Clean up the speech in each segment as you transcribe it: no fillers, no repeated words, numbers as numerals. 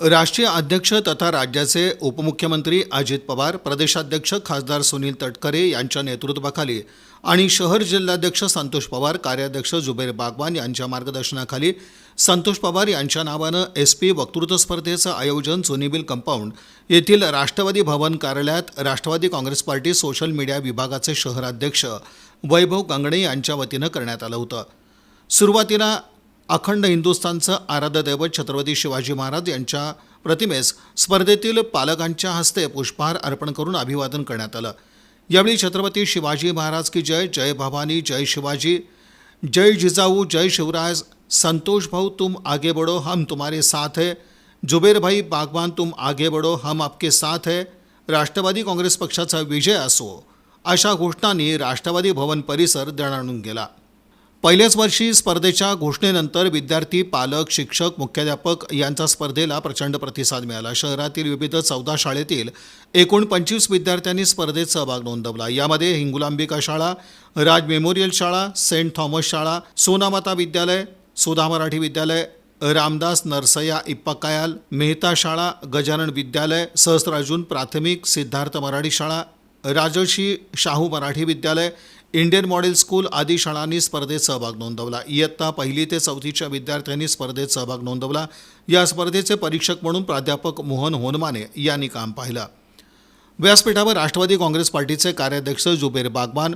राष्ट्रीय अध्यक्ष तथा राज्याचे उपमुख्यमंत्री अजित पवार, प्रदेशाध्यक्ष खासदार सुनील तटकरे यांच्या नेतृत्वाखाली आणि शहर जिल्हाध्यक्ष संतोष पवार, कार्याध्यक्ष जुबेर बागवान यांच्या मार्गदर्शनाखाली संतोष पवार यांच्या नावानं SP वक्तृत्व स्पर्धेचं आयोजन जुनी कंपाऊंड येथील राष्ट्रवादी भवन कार्यालयात Rashtrawadi Congress Party social media विभागाचे शहराध्यक्ष वैभव गंगणे यांच्या वतीनं करण्यात आलं होतं। सुरुवातीला अखंड हिंदुस्थानचं आराध्य दैवत छत्रपती शिवाजी महाराज यांच्या प्रतिमेस स्पर्धेतील पालकांच्या हस्ते पुष्पहार अर्पण करून अभिवादन करण्यात आलं। यावेळी छत्रपती शिवाजी महाराज की जय, जय भवानी, जय शिवाजी, जय जिजाऊ, जय शिवराज, संतोष भाऊ तुम आगे बढ़ो हम तुम्हारे साथ है, जुबेर भाई बागवान तुम आगे बढ़ो हम आपके साथ है, राष्ट्रवादी काँग्रेस पक्षाचा विजय असो, अशा घोषणांनी राष्ट्रवादी भवन परिसर दणाणून गेला। पहिल्याच वर्षी स्पर्धेच्या घोषणेनंतर विद्यार्थी, पालक, शिक्षक, मुख्याध्यापक यांचा स्पर्धेला प्रचंड प्रतिसाद मिळाला। शहरातील विविध 14 शाळेतील एकूण 25 विद्यार्थ्यांनी स्पर्धेत सहभाग नोंदवला। यामध्ये हिंगुलांबिका शाळा, राज मेमोरियल शाळा, सेंट थॉमस शाळा, सोनामाता विद्यालय, सुधा मराठी विद्यालय, रामदास नरसया इप्पकायाल, मेहता शाळा, गजानन विद्यालय, सहस्त्रार्जुन प्राथमिक, सिद्धार्थ मराठी शाळा, राजर्षी शाहू मराठी विद्यालय, इंडियन मॉडेल स्कूल आदी शाळांनी स्पर्धेत सहभाग नोंदवला। इयत्ता 1ली ते 4थीच्या विद्यार्थ्यांनी स्पर्धेत सहभाग नोंदवला। या स्पर्धेचे परीक्षक म्हणून प्राध्यापक मोहन होनमाने यांनी काम पाहिलं। व्यासपीठावर राष्ट्रवादी काँग्रेस पार्टीचे कार्याध्यक्ष जुबेर बागवान,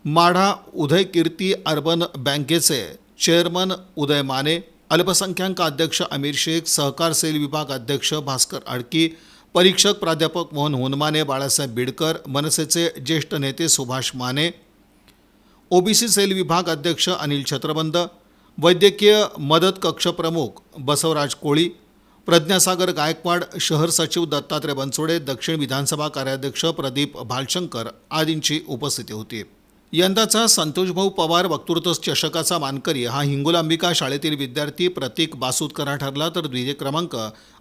माढा उदय कीर्ती अर्बन बँकेचे चेअरमन उदय माने, अल्पसंख्याक अध्यक्ष अमीर शेख, सहकार सेल विभाग अध्यक्ष भास्कर आडकी, परीक्षक प्राध्यापक मोहन होनमाने, बाळासाहेब बिडकर, मनसेचे ज्येष्ठ नेते सुभाष माने, OBC सेल विभाग अध्यक्ष अनिल छत्रबंद, वैद्यकीय मदत कक्ष प्रमुख बसवराज कोळी, प्रज्ञासागर गायकवाड, शहर सचिव दत्तात्रय बनसोडे, दक्षिण विधानसभा कार्याध्यक्ष प्रदीप भालशंकर आदींची उपस्थिती होती। यंदाचा संतोषभाऊ पवार वक्तृत्व चषकाचा मानकरी हा हिंगुलांबिका शाळेतील विद्यार्थी प्रतीक बासुदकर हा ठरला, तर द्वितीय क्रमांक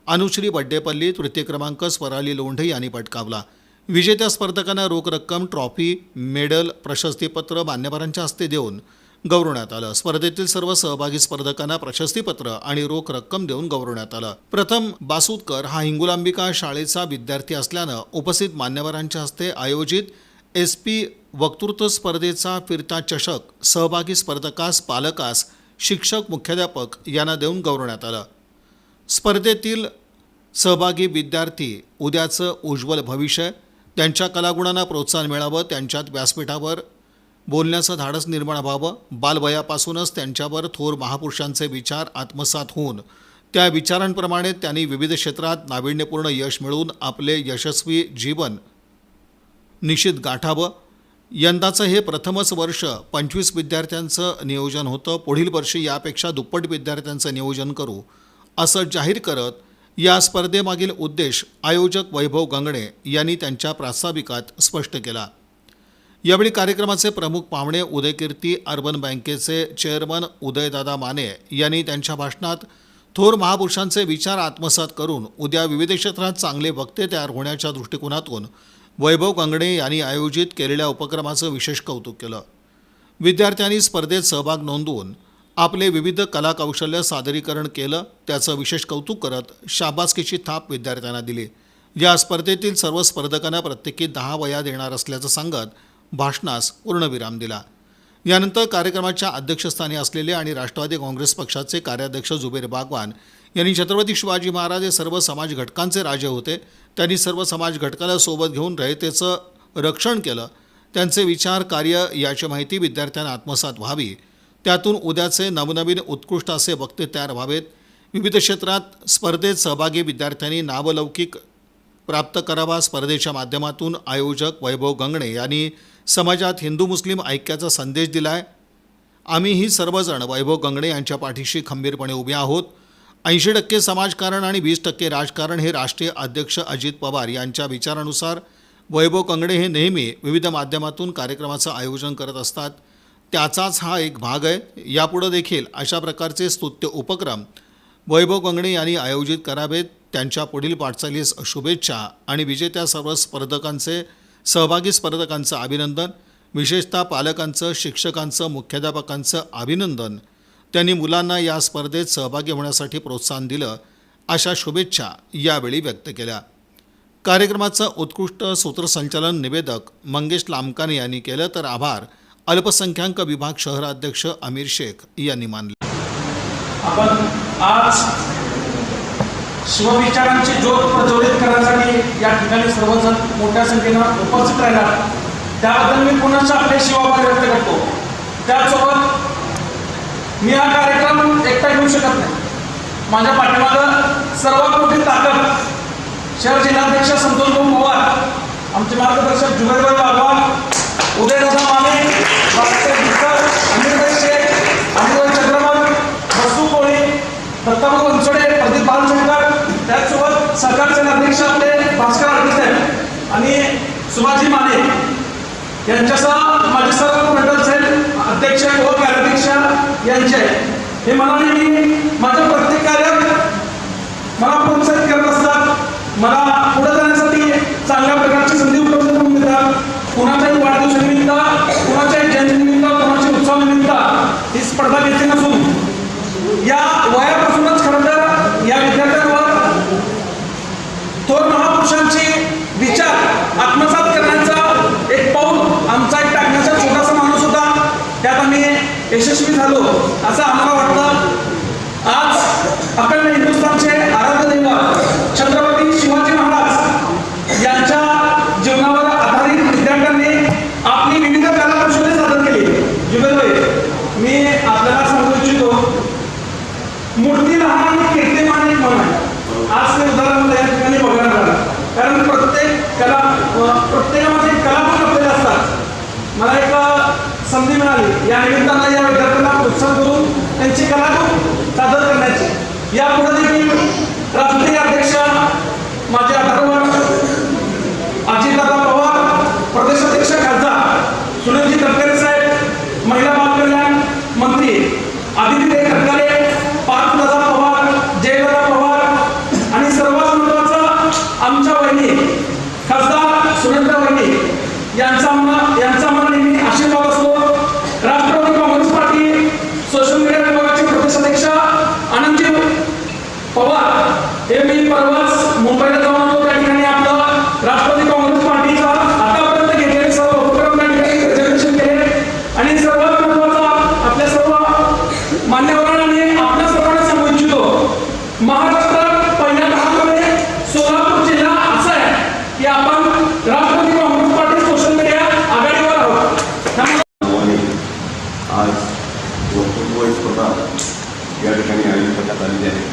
अनुश्री बड्डेपल्ली, तृतीय क्रमांक स्वराली लोंढे यांनी पटकावला। विजेत्या स्पर्धकांना रोख रक्कम, ट्रॉफी, मेडल, प्रशस्तीपत्र मान्यवरांच्या हस्ते देऊन गौरवण्यात आलं। स्पर्धेतील सर्व सहभागी स्पर्धकांना प्रशस्तीपत्र आणि रोख रक्कम देऊन गौरवण्यात आलं। प्रथम बासुदकर हा हिंगुलांबिका शाळेचा विद्यार्थी असल्यानं उपस्थित मान्यवरांच्या हस्ते आयोजित SP वक्तृत्व स्पर्धेचा फिरता चषक सहभागी स्पर्धकास, पालकास, शिक्षक, मुख्याध्यापक यांना देऊन गौरवण्यात आलं। स्पर्धेतील सहभागी विद्यार्थी उद्याचं उज्ज्वल भविष्य, त्यांच्या कलागुणांना प्रोत्साहन मिळावं, त्यांच्यात व्यासपीठावर बोलण्याचं धाडस निर्माण व्हावं, बालवयापासूनच त्यांच्यावर थोर महापुरुषांचे विचार आत्मसात होऊन त्या विचारांप्रमाणे त्यांनी विविध क्षेत्रात नाविन्यपूर्ण यश मिळवून आपले यशस्वी जीवन निश्चित गाठावं। यंदाचं हे प्रथमच वर्ष 25 विद्यार्थ्यांचं नियोजन होतं। पुढील वर्षी यापेक्षा दुप्पट विद्यार्थ्यांचं नियोजन करू असं जाहीर करत या स्पर्धेमागील उद्देश आयोजक वैभव गंगणे यांनी त्यांच्या प्रास्ताविकात स्पष्ट केला। यावेळी कार्यक्रमाचे प्रमुख पाहुणे उदयकीर्ती अर्बन बँकेचे चेअरमन उदयदादा माने यांनी त्यांच्या भाषणात थोर महापुरुषांचे विचार आत्मसात करून उद्या विविध क्षेत्रात चांगले वक्ते तयार होण्याच्या दृष्टिकोनातून वैभव गंगणे यांनी आयोजित केलेल्या उपक्रमाचं विशेष कौतुक केलं। विद्यार्थ्यांनी स्पर्धेत सहभाग नोंदवून आपले विविध कलाकौशल्य सादरीकरण केलं, त्याचं विशेष कौतुक करत शाबासकीची थाप विद्यार्थ्यांना दिली। या स्पर्धेतील सर्व स्पर्धकांना प्रत्येकी 10 वह्या देणार असल्याचं सांगत भाषणास पूर्णविराम दिला। यानंतर कार्यक्रमाच्या अध्यक्षस्थानी असलेले आणि राष्ट्रवादी काँग्रेस पक्षाचे कार्याध्यक्ष जुबेर बागवान यांनी छत्रपती शिवाजी महाराज हे सर्व समाज घटकांचे राजे होते, त्यांनी सर्व समाज घटकाला सोबत घेऊन रयतेचं रक्षण केलं, त्यांचे विचार, कार्य याची माहिती विद्यार्थ्यांना आत्मसात व्हावी, त्यातून उद्याचे नवनवीन उत्कृष्ट असे वक्ते तयार व्हावेत। विविध क्षेत्रात स्पर्धेत सहभागी विद्यार्थ्यांनी नावलौकिक प्राप्त करावा। स्पर्धेच्या माध्यमातून आयोजक वैभव गंगणे यांनी समाजात हिंदू मुस्लिम ऐक्याचा संदेश दिलाय। आम्हीही सर्वजण वैभव गंगणे यांच्या पाठीशी खंबीरपणे उभे आहोत। 80% समाजकारण आणि 20% राजकारण हे राष्ट्रीय अध्यक्ष अजित पवार यांच्या विचारानुसार वैभव गंगणे हे नेहमी विविध माध्यमातून कार्यक्रमाचं आयोजन करत असतात, त्याचाच हा एक भाग आहे। यापुढे देखील अशा प्रकारचे स्तुत्य उपक्रम वैभव गंगणे यांनी आयोजित करावेत। त्यांच्या पुढील वाटचालीस शुभेच्छा आणि विजेत्या सर्व सहभागी स्पर्धकांचं अभिनंदन, विशेषतः पालकांचं, शिक्षकांचं, मुख्याध्यापकांचं अभिनंदन। त्यांनी मुलांना या स्पर्धेत सहभागी होण्यासाठी प्रोत्साहन दिलं अशा शुभेच्छा यावेळी व्यक्त केल्या. कार्यक्रमाचं उत्कृष्ट सूत्रसंचालन निवेदक मंगेश लामकाने यांनी केलं, तर आभार अल्पसंख्याक विभाग शहराध्यक्ष अमीर शेख यांनी मानले. आपण आज शिवविचारांची ज्योत प्रज्वलित करण्यासाठी या ठिकाणी सर्वजण मोठ्या संख्येनं उपस्थित राहिला, त्याबद्दल मी पुन्हा आपले शिवाभार व्यक्त करतो. त्याचसोबत मी हा कार्यक्रम एकटा घेऊ शकत नाही. माझ्या पाठीमागं सर्वात मोठी ताकद शहर जिल्हाध्यक्ष संतोष पवार, आमचे मार्गदर्शक जुबेरभाई बागवान, उदयदादा माने, अमीरभाई शेख, अमिरभाई चंद्रमल, बसू कोळी, दत्ताभाऊ बनसोडे, प्रदीप बालशंकर, त्याचसोबत सहकार सेना अध्यक्ष आपले भास्कर आडगिसे आणि सुभाषजी माने यांच्यासह माझे सर्व मंडळ सेल अध्यक्ष व कार्याध्यक्ष यांचे हे मनाने मी माझ्या प्रत्येक कार्यात मला प्रोत्साहित करत असतात. मला पुढे जाण्यासाठी चांगल्या प्रकारची संधी उपलब्ध करून देतात. कुणाच्याही वाढदिवसानिमित्त, कुणाच्याही जयंतीनिमित्त, कुणाच्या उत्सवानिमित्त ही स्पर्धा घेतली नसून या वयापासूनच खरं तर या विद्यार्थ्यांवर थोर महापुरुषांची विचार आत्मसात करण्याचा एक पाऊल आमचा एक टाकण्याचा छोटासा माणूस होता. त्यात आम्ही यशस्वी झालो असं आम्हाला वाटतं. आज अखंड हिंदुस्थानचे आराध्य दैवत छत्रपती शिवाजी महाराज यांच्या जीवनावर आधारित विद्यार्थ्यांनी आपली विविध कलाकौशल्ये सादर केली. जुबेरभाई, मी आपल्याला सांगू इच्छितो, मूर्ती लहान आणि कीर्तिमान एक मन आहे. आज ते उदाहरण मला या ठिकाणी बघायला मिळालं, कारण प्रत्येकामध्ये कलागुण आपल्याला असतात. मला एक संधी मिळाली या निमित्तानं या विद्यार्थ्यांना प्रोत्साहन करून त्यांची कलागुण सादर करण्याची. यापुढे देखील राष्ट्रीय अध्यक्ष माझे आढावा अजितदादा पवार, प्रदेशाध्यक्ष खासदार सुनीलजी तटकरे साहेब, महिला बाल कल्याण मंत्री आदित्य तटकरे, पार्थदादा पवार, जयदादा पवार आणि सर्वात महत्त्वाचं आमच्या वहिनी खासदार सुरेंद्र वहिनी यांचा मला नेहमी आशीर्वाद असतो. Rashtrawadi Congress Party social media विभागाचे प्रदेशाध्यक्ष आनंदजी पवार हे मी परवाच मुंबईला जाऊन आलो. त्या ठिकाणी आपलं राष्ट्रवादी काँग्रेस पार्टीचा आतापर्यंत घेतलेले सर्व उपक्रम त्या ठिकाणी प्रेझेंटेशन केले आणि सर्वात महत्त्वाचा आपल्या सर्व मान्यवरांनी आपल्या सर्वांना सांगू इच्छितो, महाराष्ट्रात पहिल्या दहामध्ये सोलापूर जिल्हा असा आहे की आपण Rashtrawadi Congress Party social media आघाडीवर आहोत. आज वक्तृत्व स्पर्धा या ठिकाणी आयोजित करण्यात आलेली आहे.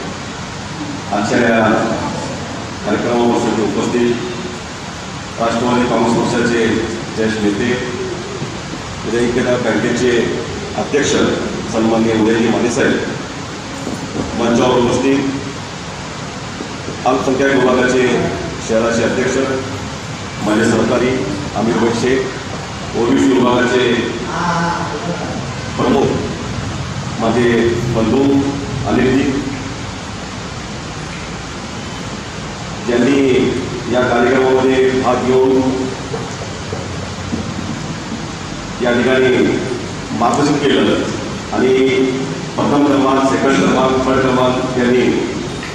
आजच्या या कार्यक्रमावर उपस्थित राष्ट्रवादी काँग्रेस पक्षाचे ज्येष्ठ नेते, उदयगिरी बँकेचे अध्यक्ष सन्माननीय उदयजी माने साहेब, मंचावर उपस्थित अल्पसंख्याक विभागाचे शहराचे अध्यक्ष माझे सहकारी अमीरभाई शेख, ओबीसी विभागाचे प्रमुख माझे बंधू अनिलजी, ज्यांनी या कार्यक्रमामध्ये भाग घेऊन या ठिकाणी मार्गदर्शन केलं आणि प्रथम क्रमांक, सेकंड क्रमांक, थर्ड क्रमांक यांनी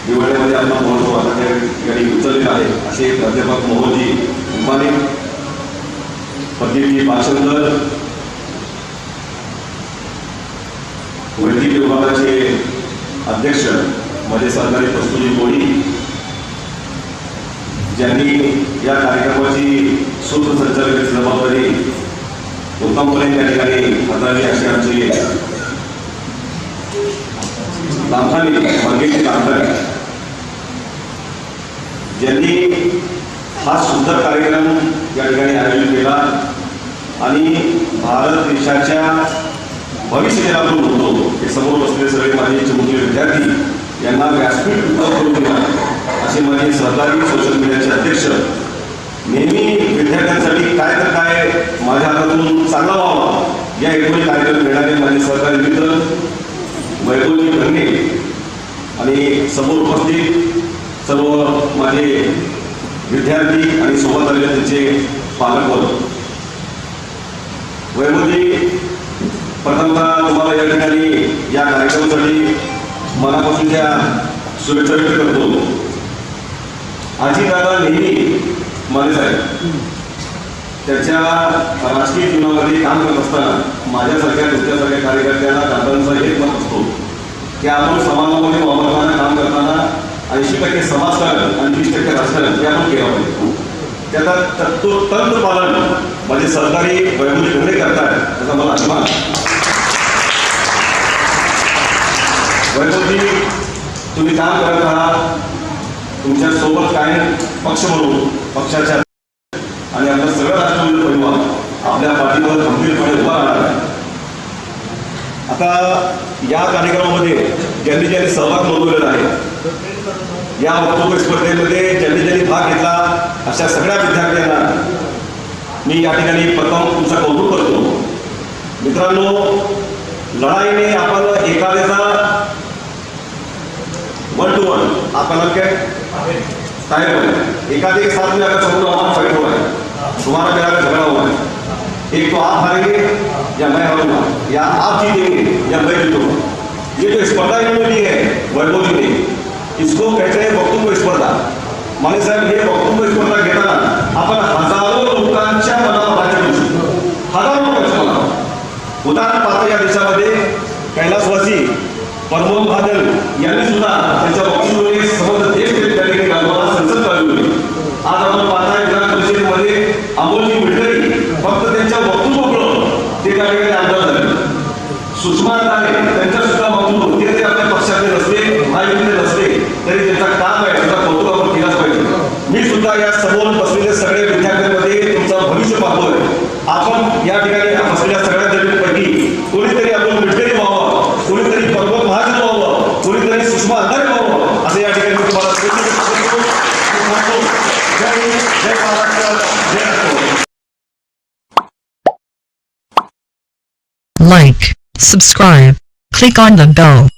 निवडण्यामध्ये आपला महत्त्व आता त्या ठिकाणी उचललेला आहे. असे प्राध्यापक मोहनजी उंबाने, प्रदीपजी बालशंकर, वैद्यकीय विभागाचे अध्यक्ष माझे सहकारी प्रस्तुजी कोळी, ज्यांनी या कार्यक्रमाची सूत्रसंचालनाची जबाबदारी उत्तमपणे त्या ठिकाणी हाताळली अशी आमची लांबखानी मंगेश लांबखानी, ज्यांनी हा सुंदर कार्यक्रम या ठिकाणी आयोजित केला आणि भारत देशाच्या भविष्य आपण होतो हे समोर बसलेले सगळे माझे चिमुकले विद्यार्थी यांना व्यासपीठ उपलब्ध करून दिला. असे माझे सहकारी सोशल मीडियाचे अध्यक्ष नेहमी विद्यार्थ्यांसाठी काय तर काय माझ्या हातातून चांगला व्हावा या हेतूने कार्यक्रम घेणारे माझे सहकारी मित्र वैभवजी भरणे आणि समोर उपस्थित सर्व माझे विद्यार्थी आणि सोबत आलेले त्यांचे पालकवर्ग. वैभवजी, प्रथमतः तुम्हाला या ठिकाणी या कार्यक्रमासाठी मनापासूनच्या शुभेच्छा व्यक्त करतो. अजितदादा नेहमी माने साहेब त्याच्या राजकीय जीवनामध्ये काम करत असताना माझ्यासारख्या तुमच्यासारख्या कार्यकर्त्यांना दादांचा एक मत असतो की आपण समाजामध्ये वावरताना काम करताना 80% समाजकारण आणि 20% राजकारण हे आपण केलं पाहिजे. त्याचा तंत्र पालन म्हणजे सरकारी वैभवी धोरणे करतात त्याचा मला अभिमान. वैभवजी तुम्ही काम करत आहात तुमच्या सोबत काय पक्ष म्हणून पक्षाच्या आणि आपलं सगळं राष्ट्रवादी परिवार आपल्या पाठीवर गंभीरपणे उभा राहणार आहे. आता या कार्यक्रमामध्ये ज्यांनी ज्यांनी सहभाग नोंदवलेला आहे या वक्तव्य स्पर्धेमध्ये ज्यांनी भाग घेतला अशा सगळ्या विद्यार्थ्यांना मी या ठिकाणी प्रथम तुमचा कौतुक करतो. मित्रांनो, लढाईने आपण एखाद्याचा 1 to 1 आपल्याला काय तैयार हुआ है. एकाध एक साथ में अगर समझो हमारा फाइट हुआ है, तुम्हारा मेरा झगड़ा हुआ है, एक तो आप हारेंगे या मैं हारूंगा, या आप जीतेंगे या मैं जीतूंगा. ये जो स्पर्धा इन्होंने दी है वैभव जी ने, इसको कहते हैं वक्तव्य स्पर्धा. माने साहेब हे वक्तव्य स्पर्धा घेताना आपण हजारो लोकांच्या मनावर राज्य करू शकतो. हजारो लोकांच्या मनावर. उदाहरण पाहतो या देशामध्ये कैलासवासी परमोद भादल यांनी सुद्धा त्यांच्या वक्तव्याने समग्र देश संसद चालवली. आज आपण पाहताय विधान परिषदेमध्ये अमोलजी मिटकरी फक्त त्यांच्या वक्तव्यामुळं ते त्या ठिकाणी आमदार झाले. सुषमा तारे त्यांच्या सुद्धा वक्तव्य ते आपल्या पक्षातले नसते महायुतीतले नसते तरी त्यांचा काम आहे त्याचा कौतुक आपण केलाच पाहिजे. मी सुद्धा या समोर बसलेले सगळे विद्यार्थ्यांमध्ये तुमचं भविष्य पाहतोय. आपण या ठिकाणी बसलेल्या सगळ्या जमीनपैकी कोणीतरी आपण मिटकरी व्हावं, कोणीतरी पर्वत महाजन व्हावं, कोणीतरी सुषमा अंधारे व्हावं असं या ठिकाणी तुम्हाला जय महाराष्ट्र, जय Rashtrawadi. Like, subscribe, click on the bell.